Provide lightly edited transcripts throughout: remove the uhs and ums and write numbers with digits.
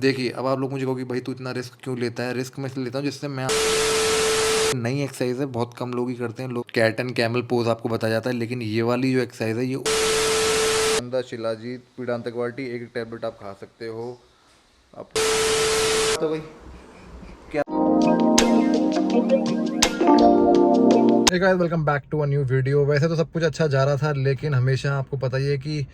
देखिए, अब आप लोग मुझे कहोगे भाई तू इतना रिस्क क्यों लेता है? रिस्क मैं इसलिए लेता हूँ जिससे मैं नई एक्सरसाइज है, बहुत कम लोग ही करते हैं। लोग कैट एंड कैमल पोज आपको बताया जाता है, लेकिन ये वाली जो एक्सरसाइज है ये अंदा शिलाजीत पीड़ांतकवाटी एक टैबलेट आप खा सकते हो। आप तो भाई क्या। Hey guys, welcome back to a new video. वैसे तो सब कुछ अच्छा जा रहा था, लेकिन हमेशा आपको पता ही है कि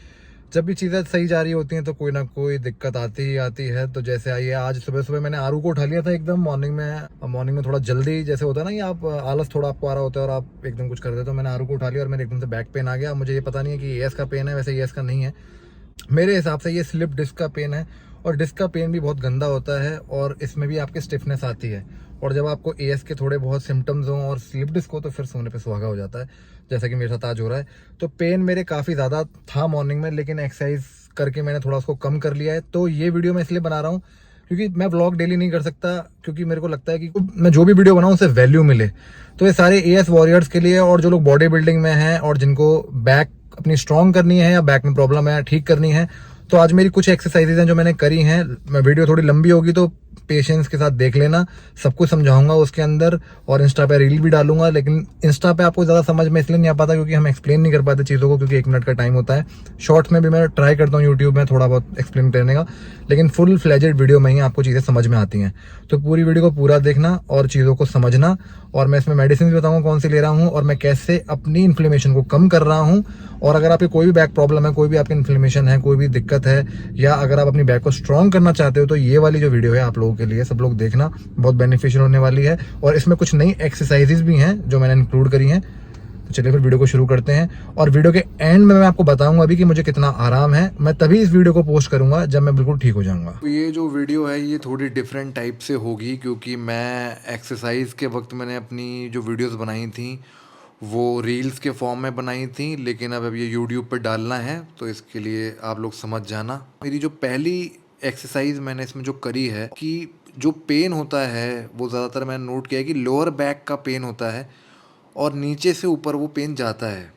जब भी चीज़ें सही जा रही होती हैं तो कोई ना कोई दिक्कत आती ही आती है। तो जैसे आई है, आज सुबह सुबह मैंने आरू को उठा लिया था एकदम मॉर्निंग में थोड़ा जल्दी, जैसे होता है ना कि आप आलस थोड़ा आपको आ रहा होता है और आप एकदम कुछ कर देते हो। तो मैंने आरू को उठा लिया और मेरे एकदम से बैक पेन आ गया। मुझे ये पता नहीं है कि एएस का पेन है, वैसे एएस का नहीं है मेरे हिसाब से, ये स्लिप डिस्क का पेन है। और डिस्क का पेन भी बहुत गंदा होता है और इसमें भी आपकी स्टिफनेस आती है। और जब आपको एएस के थोड़े बहुत सिम्टम्स हों और स्लिप डिस्क हो तो फिर सोने पे सुहागा हो जाता है, जैसा कि मेरे साथ आज हो रहा है। तो पेन मेरे काफ़ी ज़्यादा था मॉर्निंग में, लेकिन एक्सरसाइज करके मैंने थोड़ा उसको कम कर लिया है। तो ये वीडियो मैं इसलिए बना रहा हूँ क्योंकि मैं व्लॉग डेली नहीं कर सकता, क्योंकि मेरे को लगता है कि मैं जो भी वीडियो बनाऊँ उससे वैल्यू मिले। तो ये सारे एएस वॉरियर्स के लिए, और जो लोग बॉडी बिल्डिंग में हैं और जिनको बैक अपनी स्ट्रॉन्ग करनी है या बैक में प्रॉब्लम है ठीक करनी है। तो आज मेरी कुछ एक्सरसाइजेज हैं जो मैंने करी हैं। मैं वीडियो थोड़ी लंबी होगी तो पेशेंस के साथ देख लेना, सब कुछ समझाऊंगा उसके अंदर। और इंस्टा पे रील भी डालूंगा, लेकिन इंस्टा पे आपको ज़्यादा समझ में इसलिए नहीं आ पाता क्योंकि हम एक्सप्लेन नहीं कर पाते चीज़ों को, क्योंकि 1 मिनट का टाइम होता है। शॉर्ट्स में भी मैं ट्राई करता हूँ यूट्यूब में थोड़ा बहुत एक्सप्लेन करने का, लेकिन फुल फ्लेजेड वीडियो में ही आपको चीज़ें समझ में आती हैं। तो पूरी वीडियो को पूरा देखना और चीज़ों को समझना। और मैं इसमें मेडिसिन भी बताऊंगा कौन सी ले रहा हूँ और मैं कैसे अपनी इन्फ्लेमेशन को कम कर रहा हूँ। और अगर आपकी कोई भी बैक प्रॉब्लम है, कोई भी आपकी इन्फ्लेमेशन है, कोई भी दिक्कत है, या अगर आप अपनी बैक को स्ट्रॉन्ग करना चाहते हो, तो ये वाली जो वीडियो है आप लोगों के लिए, सब लोग देखना, बहुत बेनिफिशियल होने वाली है। और इसमें कुछ नई एक्सरसाइजेज भी हैं जो मैंने इंक्लूड करी हैं। तो चलिए फिर वीडियो को शुरू करते हैं। और वीडियो के एंड में मैं आपको बताऊंगा अभी कि मुझे कितना आराम है। मैं तभी इस वीडियो को पोस्ट करूंगा जब मैं बिल्कुल ठीक हो जाऊंगा। तो ये जो वीडियो है ये थोड़ी डिफरेंट टाइप से होगी, क्योंकि मैं एक्सरसाइज के वक्त मैंने अपनी जो वीडियोस बनाई थी वो रील्स के फॉर्म में बनाई थी, लेकिन अब ये यूट्यूब पर डालना है तो इसके लिए आप लोग समझ जाना। मेरी जो पहली एक्सरसाइज मैंने इसमें जो करी है कि जो पेन होता है वो ज़्यादातर मैंने नोट किया है कि लोअर बैक का पेन होता है और नीचे से ऊपर वो पेन जाता है।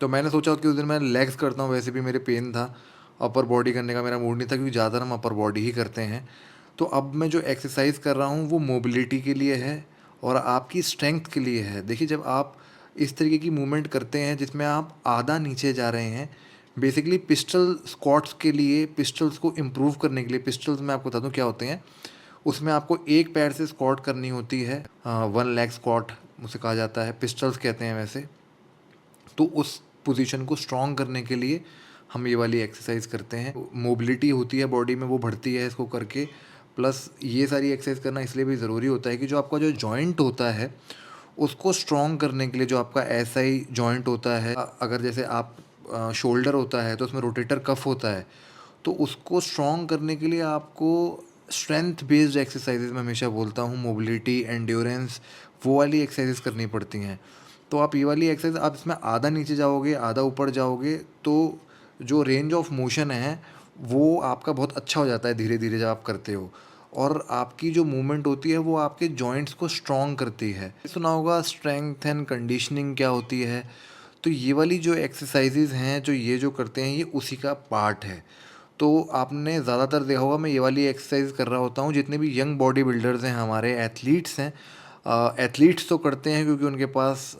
तो मैंने सोचा कि उस दिन मैं लेग्स करता हूँ, वैसे भी मेरे पेन था, अपर बॉडी करने का मेरा मूड नहीं था क्योंकि ज़्यादातर हम अपर बॉडी ही करते हैं। तो अब मैं जो एक्सरसाइज कर रहा हूँ वो मोबिलिटी के लिए है और आपकी स्ट्रेंथ के लिए है। देखिए, जब आप इस तरीके की मूवमेंट करते हैं जिसमें आप आधा नीचे जा रहे हैं, बेसिकली पिस्टल स्क्वाट्स के लिए, पिस्टल्स को इम्प्रूव करने के लिए, पिस्टल्स मैं आपको बता दूँ क्या होते हैं। उसमें आपको एक पैर से स्क्वाट करनी होती है, 1 लेग स्क्वाट उसे कहा जाता है, पिस्टल्स कहते हैं वैसे। तो उस पोजीशन को स्ट्रॉन्ग करने के लिए हम ये वाली एक्सरसाइज करते हैं। मोबिलिटी होती है बॉडी में, वो बढ़ती है इसको करके। प्लस ये सारी एक्सरसाइज करना इसलिए भी ज़रूरी होता है कि जो आपका जो जॉइंट होता है उसको स्ट्रॉन्ग करने के लिए, जो आपका एसआई जॉइंट होता है, अगर जैसे आप शोल्डर होता है तो उसमें रोटेटर कफ होता है, तो उसको स्ट्रॉन्ग करने के लिए आपको स्ट्रेंथ बेस्ड एक्सरसाइजेज मैं हमेशा बोलता हूँ, मोबिलिटी, एंड्योरेंस, वो वाली एक्सरसाइजेज करनी पड़ती हैं। तो आप ये वाली एक्सरसाइज, आप इसमें आधा नीचे जाओगे आधा ऊपर जाओगे तो जो रेंज ऑफ मोशन है वो आपका बहुत अच्छा हो जाता है धीरे धीरे जब आप करते हो। और आपकी जो मूवमेंट होती है वो आपके जॉइंट्स को स्ट्रॉन्ग करती है। सुना होगा स्ट्रेंथ एंड कंडीशनिंग क्या होती है, तो ये वाली जो एक्सरसाइजेज हैं जो ये जो करते हैं ये उसी का पार्ट है। तो आपने ज़्यादातर देखा होगा मैं ये वाली एक्सरसाइज कर रहा होता हूँ, जितने भी यंग बॉडी बिल्डर्स हैं, हमारे एथलीट्स हैं। एथलीट्स तो करते हैं क्योंकि उनके पास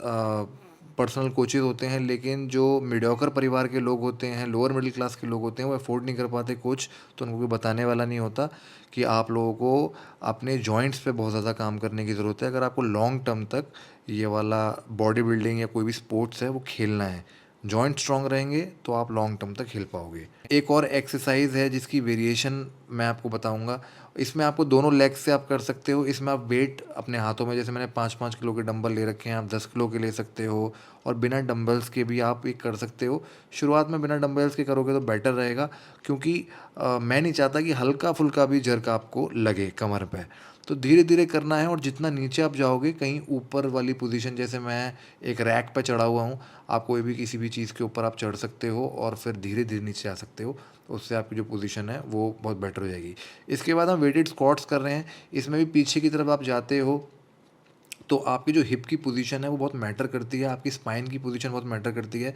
पर्सनल कोचेज़ होते हैं, लेकिन जो मीडियोकर परिवार के लोग होते हैं, लोअर मिडिल क्लास के लोग होते हैं, वो अफोर्ड नहीं कर पाते कोच, तो उनको कोई बताने वाला नहीं होता कि आप लोगों को अपने जॉइंट्स पे बहुत ज़्यादा काम करने की ज़रूरत है अगर आपको लॉन्ग टर्म तक ये वाला बॉडी बिल्डिंग या कोई भी स्पोर्ट्स है वो खेलना है। जॉइंट स्ट्रांग रहेंगे तो आप लॉन्ग टर्म तक खेल पाओगे। एक और एक्सरसाइज है जिसकी वेरिएशन मैं आपको बताऊंगा। इसमें आपको दोनों लेग से आप कर सकते हो। इसमें आप वेट अपने हाथों में, जैसे मैंने 5-5 किलो के डंबल ले रखे हैं, आप 10 किलो के ले सकते हो, और बिना डंबल्स के भी आप एक कर सकते हो। शुरुआत में बिना डंबल्स के करोगे तो बेटर रहेगा, क्योंकि मैं नहीं चाहता कि हल्का फुल्का भी जर्क आपको लगे कमर पे। तो धीरे धीरे करना है, और जितना नीचे आप जाओगे, कहीं ऊपर वाली पोजीशन, जैसे मैं एक रैक पे चढ़ा हुआ हूँ, आप कोई भी किसी भी चीज़ के ऊपर आप चढ़ सकते हो और फिर धीरे धीरे नीचे आ सकते हो। उससे आपकी जो पोजीशन है वो बहुत बेटर हो जाएगी। इसके बाद हम वेटेड स्क्वाट्स कर रहे हैं। इसमें भी पीछे की तरफ आप जाते हो, तो आपकी जो हिप की पोजीशन है वो बहुत मैटर करती है, आपकी स्पाइन की पोजीशन बहुत मैटर करती है।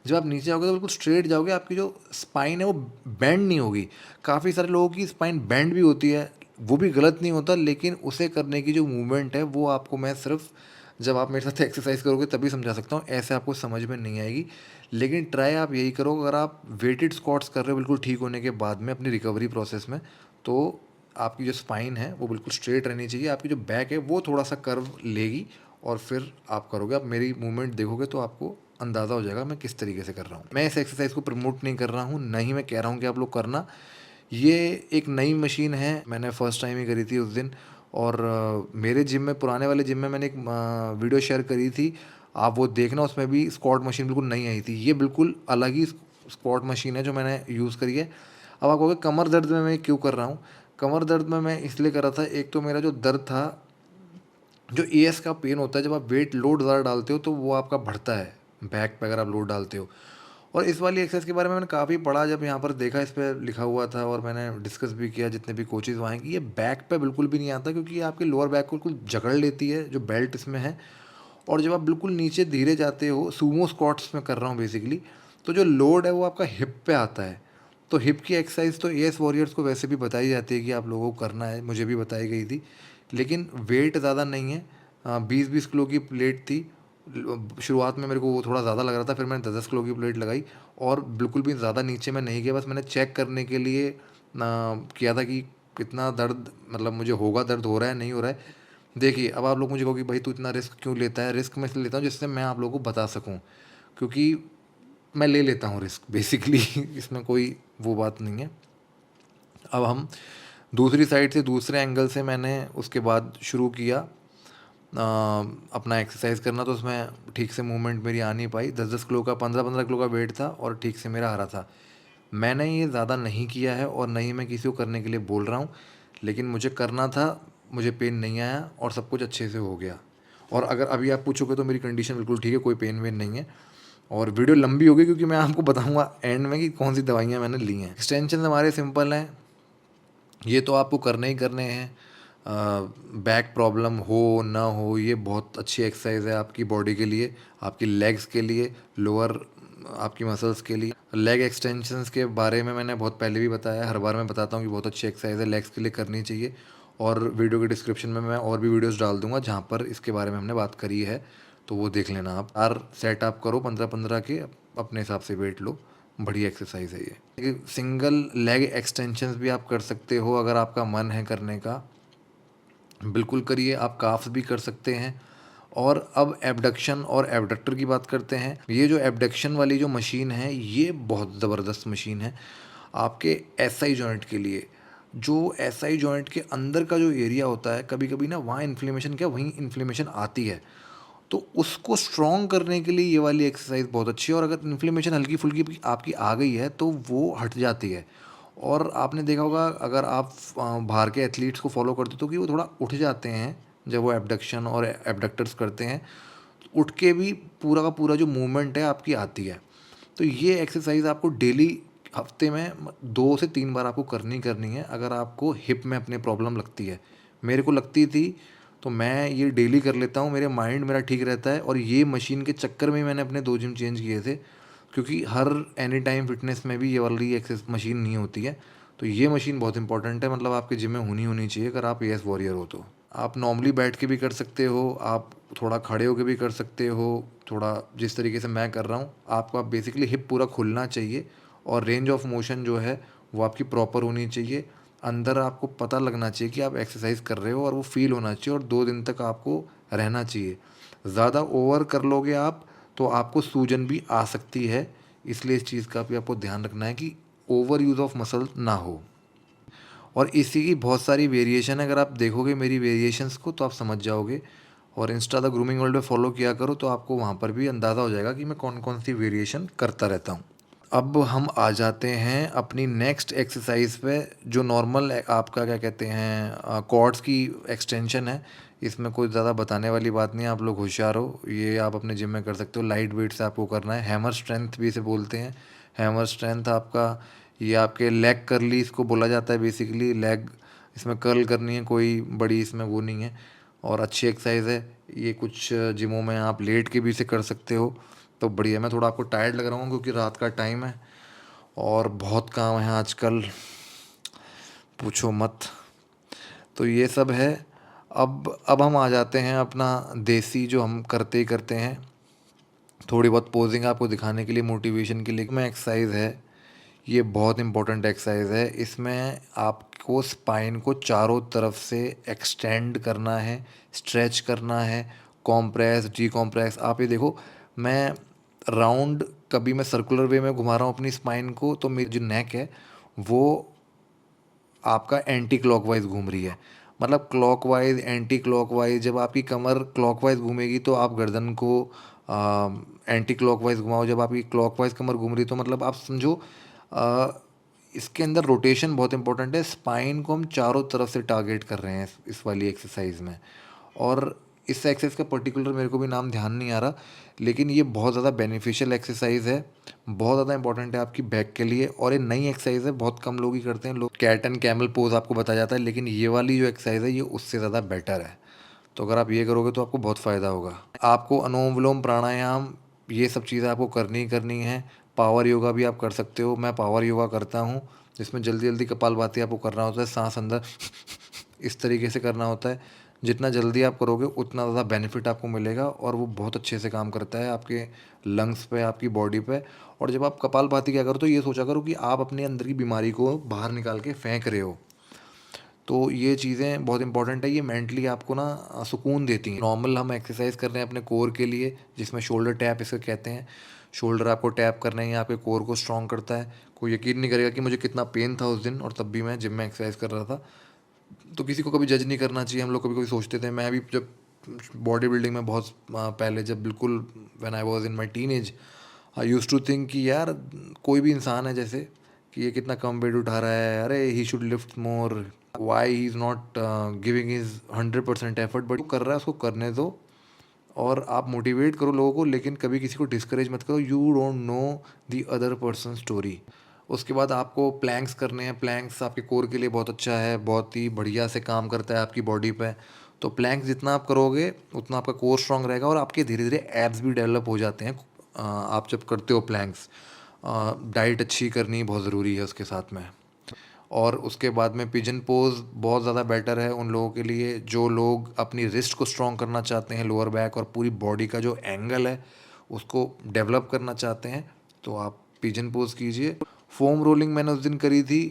जब आप नीचे जाओगे तो बिल्कुल स्ट्रेट जाओगे, आपकी जो स्पाइन है वो बेंड नहीं होगी। काफ़ी सारे लोगों की स्पाइन बेंड भी होती है, वो भी गलत नहीं होता, लेकिन उसे करने की जो मूवमेंट है वो आपको मैं सिर्फ जब आप मेरे साथ एक्सरसाइज करोगे तभी समझा सकता हूँ, ऐसे आपको समझ में नहीं आएगी। लेकिन ट्राई आप यही करो, अगर आप वेटेड स्क्वाट्स कर रहे हो बिल्कुल ठीक होने के बाद में अपनी रिकवरी प्रोसेस में, तो आपकी जो स्पाइन है वो बिल्कुल स्ट्रेट रहनी चाहिए, आपकी जो बैक है वो थोड़ा सा कर्व लेगी, और फिर आप करोगे। आप मेरी मूवमेंट देखोगे तो आपको अंदाज़ा हो जाएगा मैं किस तरीके से कर रहा हूँ। मैं इस एक्सरसाइज को प्रमोट नहीं कर रहा हूँ, ना ही मैं कह रहा हूँ कि आप लोग करना। ये एक नई मशीन है, मैंने फर्स्ट टाइम ही करी थी उस दिन, और मेरे जिम में, पुराने वाले जिम में मैंने एक वीडियो शेयर करी थी, आप वो देखना, उसमें भी स्क्वाट मशीन बिल्कुल नई आई थी। ये बिल्कुल अलग ही स्क्वाट मशीन है जो मैंने यूज़ करी है। अब आप कहोगे कमर दर्द में मैं क्यों कर रहा हूँ? कमर दर्द में मैं इसलिए कर रहा था, एक तो मेरा जो दर्द था, जो एएस का पेन होता है जब आप वेट लोड ज़्यादा डालते हो तो वो आपका बढ़ता है बैक पे अगर आप लोड डालते हो। और इस वाली एक्सरसाइज के बारे में मैंने काफ़ी पढ़ा, जब यहाँ पर देखा इस पर लिखा हुआ था, और मैंने डिस्कस भी किया जितने भी कोचेज़ वहाँ हैं, कि ये बैक पे बिल्कुल भी नहीं आता, क्योंकि ये आपके लोअर बैक को बिल्कुल जकड़ लेती है जो बेल्ट इसमें है। और जब आप बिल्कुल नीचे धीरे जाते हो, सूमो स्क्वाट्स में कर रहा हूँ बेसिकली, तो जो लोड है वो आपका हिप पे आता है। तो हिप की एक्सरसाइज तो एएस वॉरियर्स को वैसे भी बताई जाती है कि आप लोगों को करना है, मुझे भी बताई गई थी, लेकिन वेट ज़्यादा नहीं है। 20-20 किलो की प्लेट थी। शुरुआत में मेरे को वो थोड़ा ज़्यादा लग रहा था, फिर मैंने 10-10 किलो की प्लेट लगाई, और बिल्कुल भी ज़्यादा नीचे मैं नहीं गया, बस मैंने चेक करने के लिए किया था कि कितना दर्द, मतलब मुझे होगा, दर्द हो रहा है नहीं हो रहा है। देखिए, अब आप लोग मुझे कहोगे भाई तू इतना रिस्क क्यों लेता है? रिस्क मैं इसलिए लेता हूँ जिससे मैं आप लोगों को बता सकूँ, क्योंकि मैं ले लेता हूँ रिस्क बेसिकली इसमें कोई वो बात नहीं है। अब हम दूसरी साइड से, दूसरे एंगल से मैंने उसके बाद शुरू किया अपना एक्सरसाइज करना, तो उसमें ठीक से मूवमेंट मेरी आ नहीं पाई। 10-10 किलो का, 15-15 किलो का वेट था, और ठीक से मेरा आ रहा था। मैंने ये ज़्यादा नहीं किया है, और नहीं मैं किसी को करने के लिए बोल रहा हूँ, लेकिन मुझे करना था, मुझे पेन नहीं आया, और सब कुछ अच्छे से हो गया। और अगर अभी आप पूछोगे तो मेरी कंडीशन बिल्कुल ठीक है, कोई पेन वेन नहीं है। और वीडियो लंबी होगी क्योंकि मैं आपको बताऊंगा एंड में कि कौन सी दवाइयाँ मैंने ली हैं। एक्सटेंशन हमारे सिंपल हैं, ये तो आपको करने ही करने हैं। बैक प्रॉब्लम हो ना हो, ये बहुत अच्छी एक्सरसाइज है आपकी बॉडी के लिए, आपकी लेग्स के लिए, लोअर आपकी मसल्स के लिए। लेग एक्सटेंशंस के बारे में मैंने बहुत पहले भी बताया, हर बार मैं बताता हूँ कि बहुत अच्छी एक्सरसाइज है, लेग्स के लिए करनी चाहिए। और वीडियो के डिस्क्रिप्शन में मैं और भी वीडियोस डाल दूंगा जहाँ पर इसके बारे में हमने बात करी है, तो वो देख लेना आप। हर सेट आप करो 15-15 के, अपने हिसाब से वेट लो, बढ़िया एक्सरसाइज है ये। सिंगल लेग एक्सटेंशंस भी आप कर सकते हो अगर आपका मन है करने का, बिल्कुल करिए। आप काफ्स भी कर सकते हैं। और अब एबडक्शन और एबडक्टर की बात करते हैं। ये जो एबडक्शन वाली जो मशीन है ये बहुत ज़बरदस्त मशीन है आपके एसआई जॉइंट के लिए। जो एसआई जॉइंट के अंदर का जो एरिया होता है, कभी कभी ना वहाँ इन्फ्लेमेशन, क्या वहीं इन्फ्लेमेशन आती है, तो उसको स्ट्रॉन्ग करने के लिए ये वाली एक्सरसाइज बहुत अच्छी है। और अगर इन्फ्लेमेशन हल्की फुल्की आपकी आ गई है तो वो हट जाती है। और आपने देखा होगा, अगर आप बाहर के एथलीट्स को फॉलो करते हो तो कि वो थोड़ा उठ जाते हैं जब वो एबडक्शन और एबडक्टर्स करते हैं, तो उठ के भी पूरा का पूरा जो मूवमेंट है आपकी आती है। तो ये एक्सरसाइज आपको डेली, हफ्ते में 2 से 3 बार आपको करनी करनी है अगर आपको हिप में अपने प्रॉब्लम लगती है। मेरे को लगती थी, तो मैं ये डेली कर लेता हूँ, मेरे माइंड मेरा ठीक रहता है। और ये मशीन के चक्कर में ही मैंने अपने 2 जिम चेंज किए थे, क्योंकि हर एनी टाइम फिटनेस में भी ये वाली एक्सरसाइज मशीन नहीं होती है। तो ये मशीन बहुत इंपॉर्टेंट है, मतलब आपके जिम में होनी होनी चाहिए अगर आप एएस वॉरियर हो तो। आप नॉर्मली बैठ के भी कर सकते हो, आप थोड़ा खड़े होके भी कर सकते हो, थोड़ा जिस तरीके से मैं कर रहा हूँ। आपका बेसिकली हिप पूरा खुलना चाहिए, और रेंज ऑफ मोशन जो है वो आपकी प्रॉपर होनी चाहिए। अंदर आपको पता लगना चाहिए कि आप एक्सरसाइज कर रहे हो, और वो फील होना चाहिए, और 2 दिन तक आपको रहना चाहिए। ज़्यादा ओवर कर लोगे आप तो आपको सूजन भी आ सकती है, इसलिए इस चीज़ का भी आपको ध्यान रखना है कि ओवर यूज़ ऑफ मसल ना हो। और इसी की बहुत सारी वेरिएशन है, अगर आप देखोगे मेरी वेरिएशंस को तो आप समझ जाओगे। और इंस्टा द ग्रूमिंग वर्ल्ड पे फॉलो किया करो, तो आपको वहाँ पर भी अंदाज़ा हो जाएगा कि मैं कौन कौन सी वेरिएशन करता रहता हूँ। अब हम आ जाते हैं अपनी नेक्स्ट एक्सरसाइज पे, जो नॉर्मल आपका क्या कहते हैं क्वाड्स की एक्सटेंशन है। इसमें कोई ज़्यादा बताने वाली बात नहीं है, आप लोग होशियार हो, ये आप अपने जिम में कर सकते हो। लाइट वेट से आपको करना है, हैमर स्ट्रेंथ भी इसे बोलते हैं। हैमर स्ट्रेंथ आपका, ये आपके लेग कर्ली इसको बोला जाता है बेसिकली। लेग इसमें कर्ल करनी है, कोई बड़ी इसमें वो नहीं है। और अच्छी एक्सरसाइज है ये। कुछ जिमों में आप लेट के भी इसे कर सकते हो, तो बढ़िया। मैं थोड़ा आपको टायर्ड लग रहा हूँ क्योंकि रात का टाइम है और बहुत काम है आजकल, पूछो मत। तो ये सब है। अब हम आ जाते हैं अपना देसी जो हम करते ही करते हैं, थोड़ी बहुत पोजिंग आपको दिखाने के लिए, मोटिवेशन के लिए। में एक्सरसाइज है, ये बहुत इंपॉर्टेंट एक्सरसाइज है। इसमें आपको स्पाइन को चारों तरफ से एक्सटेंड करना है, स्ट्रेच करना है, कॉम्प्रेस डीकॉम्प्रेस। आप ये देखो, मैं राउंड, कभी मैं सर्कुलर वे में घुमा रहा हूँ अपनी स्पाइन को, तो मेरी जो नेक है वो आपका एंटी क्लॉकवाइज घूम रही है। मतलब क्लॉकवाइज एंटी क्लॉकवाइज, जब आपकी कमर क्लॉकवाइज घूमेगी तो आप गर्दन को एंटी क्लॉकवाइज घुमाओ। जब आपकी क्लॉकवाइज कमर घूम रही तो मतलब आप समझो आ, इसके अंदर रोटेशन बहुत इंपॉर्टेंट है। स्पाइन को हम चारों तरफ से टारगेट कर रहे हैं इस वाली एक्सरसाइज में। और इस एक्सरसाइज का पर्टिकुलर मेरे को भी नाम ध्यान नहीं आ रहा, लेकिन ये बहुत ज़्यादा बेनिफिशियल एक्सरसाइज है, बहुत ज़्यादा इंपॉर्टेंट है आपकी बैक के लिए। और ये नई एक्सरसाइज है, बहुत कम लोग ही करते हैं। लोग कैट एंड कैमल पोज आपको बताया जाता है, लेकिन ये वाली जो एक्सरसाइज है ये उससे ज़्यादा बेटर है। तो अगर आप ये करोगे तो आपको बहुत फ़ायदा होगा। आपको अनुलोम विलोम प्राणायाम ये सब चीज़ें आपको करनी ही करनी है। पावर योगा भी आप कर सकते हो, मैं पावर योगा करता हूँ जिसमें जल्दी जल्दी कपालभाति आपको करना होता है, सांस अंदर इस तरीके से करना होता है। जितना जल्दी आप करोगे उतना ज़्यादा बेनिफिट आपको मिलेगा, और वो बहुत अच्छे से काम करता है आपके लंग्स पे, आपकी बॉडी पे। और जब आप कपालभाति क्या करो तो ये सोचा करो कि आप अपने अंदर की बीमारी को बाहर निकाल के फेंक रहे हो। तो ये चीज़ें बहुत इंपॉर्टेंट है, ये मेंटली आपको ना सुकून देती हैं। नॉर्मल हम एक्सरसाइज कर रहे हैं अपने कोर के लिए, जिसमें शोल्डर टैप इसे कहते हैं। शोल्डर आपको टैप करना है, आपके कोर को स्ट्रॉन्ग करता है। कोई यकीन नहीं करेगा कि मुझे कितना पेन था उस दिन, और तब भी मैं जिम में एक्सरसाइज कर रहा था। तो किसी को कभी जज नहीं करना चाहिए। हम लोग कभी कभी सोचते थे, मैं भी जब बॉडी बिल्डिंग में बहुत पहले, जब बिल्कुल when I was in my teenage, I used to think कि यार कोई भी इंसान है जैसे, कि ये कितना कम वेट उठा रहा है, अरे he should lift more, why he is not giving his 100% effort. But कर रहा है उसको करने दो, और आप मोटिवेट करो लोगों को, लेकिन कभी किसी को डिस्करेज मत करो। You don't know the other person story. उसके बाद आपको प्लैंक्स करने हैं। प्लैंक्स आपके कोर के लिए बहुत अच्छा है, बहुत ही बढ़िया से काम करता है आपकी बॉडी पे। तो प्लैंक्स जितना आप करोगे उतना आपका कोर स्ट्रांग रहेगा, और आपके धीरे धीरे एब्स भी डेवलप हो जाते हैं आप जब करते हो प्लैंक्स। डाइट अच्छी करनी बहुत ज़रूरी है उसके साथ में। और उसके बाद में पिजन पोज बहुत ज़्यादा बेटर है उन लोगों के लिए जो लोग अपनी रिस्ट को स्ट्रॉन्ग करना चाहते हैं, लोअर बैक और पूरी बॉडी का जो एंगल है उसको डेवलप करना चाहते हैं, तो आप पिजन पोज कीजिए। फोम रोलिंग मैंने उस दिन करी थी।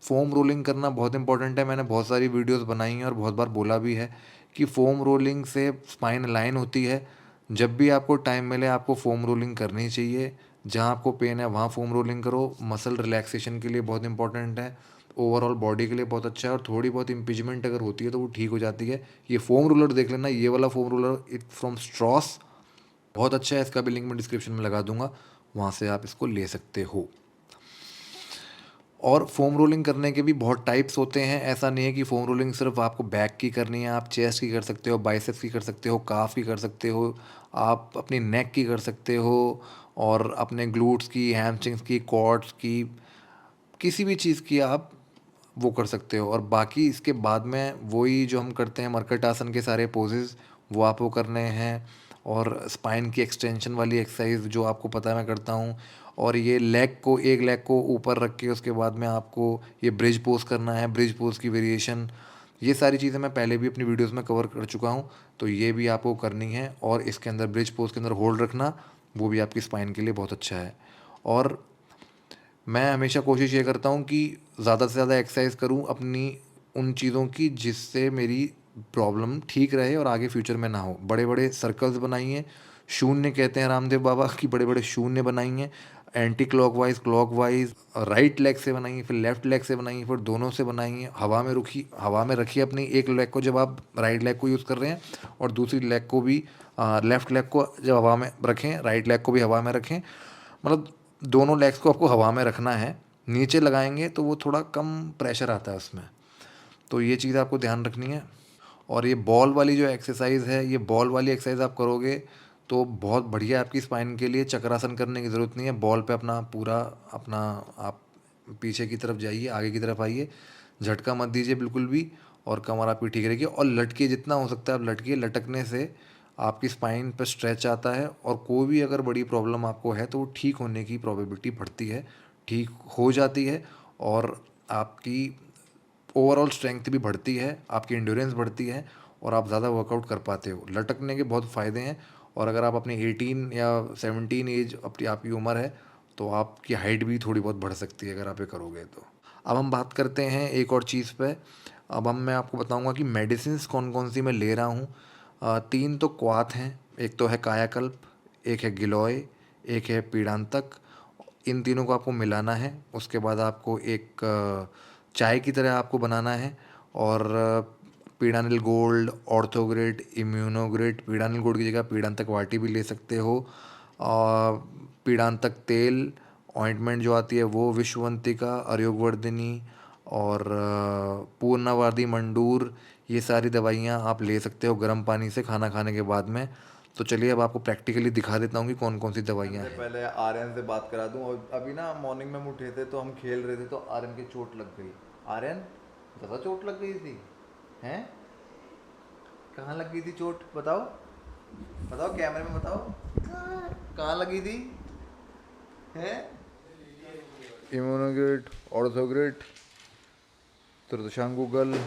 फोम रोलिंग करना बहुत इंपॉर्टेंट है, मैंने बहुत सारी वीडियोस बनाई हैं और बहुत बार बोला भी है कि फ़ोम रोलिंग से स्पाइन लाइन होती है। जब भी आपको टाइम मिले आपको फ़ोम रोलिंग करनी चाहिए। जहाँ आपको पेन है वहाँ फ़ोम रोलिंग करो, मसल रिलैक्सेशन के लिए बहुत इंपॉर्टेंट है, ओवरऑल बॉडी के लिए बहुत अच्छा है। और थोड़ी बहुत इम्पीजमेंट अगर होती है तो वो ठीक हो जाती है। ये फ़ोम रोलर देख लेना, ये वाला foam roller it from Strauss, बहुत अच्छा है। इसका भी लिंक मैं डिस्क्रिप्शन में लगा दूंगा, वहाँ से आप इसको ले सकते हो। और फोम रोलिंग करने के भी बहुत टाइप्स होते हैं। ऐसा नहीं है कि फोम रोलिंग सिर्फ आपको बैक की करनी है, आप चेस्ट की कर सकते हो, बाइसेप्स की कर सकते हो, काफ की कर सकते हो, आप अपनी नेक की कर सकते हो, और अपने ग्लूट्स की, हैमस्ट्रिंग्स की, क्वाड्स की, किसी भी चीज़ की आप वो कर सकते हो। और बाकी इसके बाद में वही जो हम करते हैं मरकट आसन के सारे पोजेज, वो आपको करने हैं। और स्पाइन की एक्सटेंशन वाली एक्सरसाइज जो आपको पता है मैं करता हूँ। और ये लेग को, एक लेग को ऊपर रख के उसके बाद में आपको ये ब्रिज पोज करना है, ब्रिज पोज की वेरिएशन। ये सारी चीज़ें मैं पहले भी अपनी वीडियोस में कवर कर चुका हूँ, तो ये भी आपको करनी है। और इसके अंदर ब्रिज पोज के अंदर होल्ड रखना, वो भी आपकी स्पाइन के लिए बहुत अच्छा है। और मैं हमेशा कोशिश ये करता हूँ कि ज़्यादा से ज़्यादा एक्सरसाइज करूँ अपनी उन चीज़ों की जिससे मेरी प्रॉब्लम ठीक रहे और आगे फ्यूचर में ना हो। बड़े बड़े सर्कल्स बनाइए, शून्य कहते हैं रामदेव बाबा कि बड़े बड़े शून्य बनाइए, anti clockwise clockwise, right leg से बनाइए, फिर लेफ्ट लेग से बनाइए, फिर दोनों से बनाइए। हवा में रखिए अपनी एक लेग को जब आप राइट लेग को यूज़ कर रहे हैं, और दूसरी लेग को भी, लेफ्ट लेग को जब हवा में रखें, राइट लेग को भी हवा में रखें। मतलब दोनों लेग्स को आपको हवा में रखना है। नीचे लगाएंगे तो वो थोड़ा कम प्रेशर आता है उसमें, तो ये चीज़ आपको ध्यान रखनी है। और ये बॉल वाली जो एक्सरसाइज है, ये बॉल वाली एक्सरसाइज आप करोगे तो बहुत बढ़िया आपकी स्पाइन के लिए। चक्रासन करने की ज़रूरत नहीं है, बॉल पे अपना पूरा अपना आप पीछे की तरफ जाइए, आगे की तरफ आइए, झटका मत दीजिए बिल्कुल भी। और कमर आपकी ठीक रहेगी। और लटके जितना हो सकता है आप लटकिए, लटकने से आपकी स्पाइन पर स्ट्रेच आता है और कोई भी अगर बड़ी प्रॉब्लम आपको है तो वो ठीक होने की प्रोबेबिलिटी बढ़ती है, ठीक हो जाती है। और आपकी ओवरऑल स्ट्रेंथ भी बढ़ती है, आपकी एंड्योरेंस बढ़ती है और आप ज़्यादा वर्कआउट कर पाते हो। लटकने के बहुत फ़ायदे हैं। और अगर आप अपनी 18 या 17 एज अपनी आपकी उम्र है तो आपकी हाइट भी थोड़ी बहुत बढ़ सकती है अगर आप ये करोगे तो। अब हम बात करते हैं एक और चीज़ पे। अब मैं आपको बताऊंगा कि मेडिसिन्स कौन कौन सी मैं ले रहा हूँ। 3 तो क्वाथ हैं, एक तो है कायाकल्प, एक है गिलोय, एक है पीड़ांतक। इन तीनों को आपको मिलाना है। उसके बाद आपको एक चाय की तरह आपको बनाना है। और पीडानिल गोल्ड, ऑर्थोग्रेट, इम्यूनोग्रेट, पीडानिल गोल्ड की जगह पीड़ांतक वाटी भी ले सकते हो। और पीड़ांतक तेल, ऑइंटमेंट जो आती है वो, विश्ववंतिका, अरयोगवर्धिनी और पूर्णावादी मंडूर, ये सारी दवाइयाँ आप ले सकते हो गर्म पानी से खाना खाने के बाद में। तो चलिए अब आपको प्रैक्टिकली दिखा देता हूँ कि कौन कौन सी दवाइयाँ हैं। पहले आर्यन से बात करा दूँ। और अभी ना मॉर्निंग में हम उठे थे तो हम खेल रहे थे तो आर्यन की चोट लग गई। आर्यन ज़्यादा चोट लग गई थी हैं? कहाँ लग गई थी चोट बताओ, बताओ कैमरे में बताओ, कहाँ लगी थी हैं? इम्यूनोग्रेट, ऑर्थोग्रेट, त्रिदशांगुगल,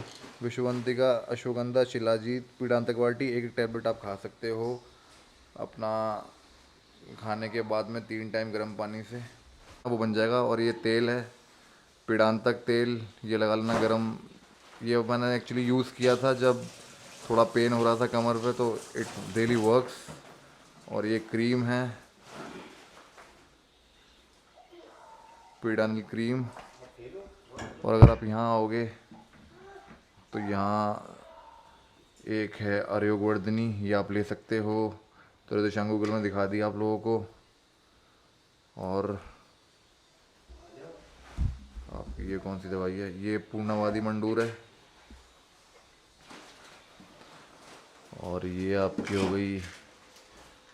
विश्ववंतिका, अश्वगंधा, शिलाजीत, पीड़ांतक वाटी, एक टैबलेट आप खा सकते हो अपना खाने के बाद में 3 टाइम गर्म पानी से, वो बन जाएगा। और ये तेल है पीड़ांतक तेल, ये लगा लेना गरम। ये मैंने एक्चुअली यूज़ किया था जब थोड़ा पेन हो रहा था कमर पे, तो इट रियली वर्क्स। और ये क्रीम है पीडानिल क्रीम। और अगर आप यहाँ आओगे तो यहाँ एक है अरयोगवर्धिनी, ये आप ले सकते हो। तो गूगल में दिखा दी आप लोगों को। और आपकी ये कौन सी दवाई है? ये पूर्णावादी मंडूर है। और ये आपकी हो गई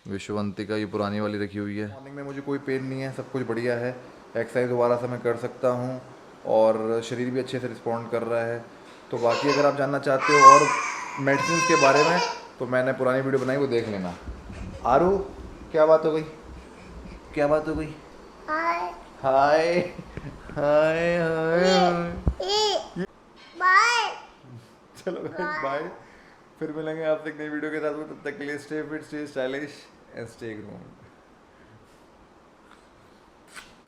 विश्ववंतिका, ये पुरानी वाली रखी हुई है। मॉर्निंग में मुझे कोई पेन नहीं है, सब कुछ बढ़िया है। एक्सरसाइज दोबारा से मैं कर सकता हूँ और शरीर भी अच्छे से रिस्पॉन्ड कर रहा है। तो बाकी अगर आप जानना चाहते हो और मेडिसिन के बारे में तो मैंने पुरानी वीडियो बनाई, वो देख लेना। आरू क्या बात हो गई, क्या बात हो गई? हाय हाय हाय हाय बाय। चलो बाय, फिर मिलेंगे आपसे एक नई वीडियो के साथ में। तब तक के लिए stay fit, stay stylish and stay groomed.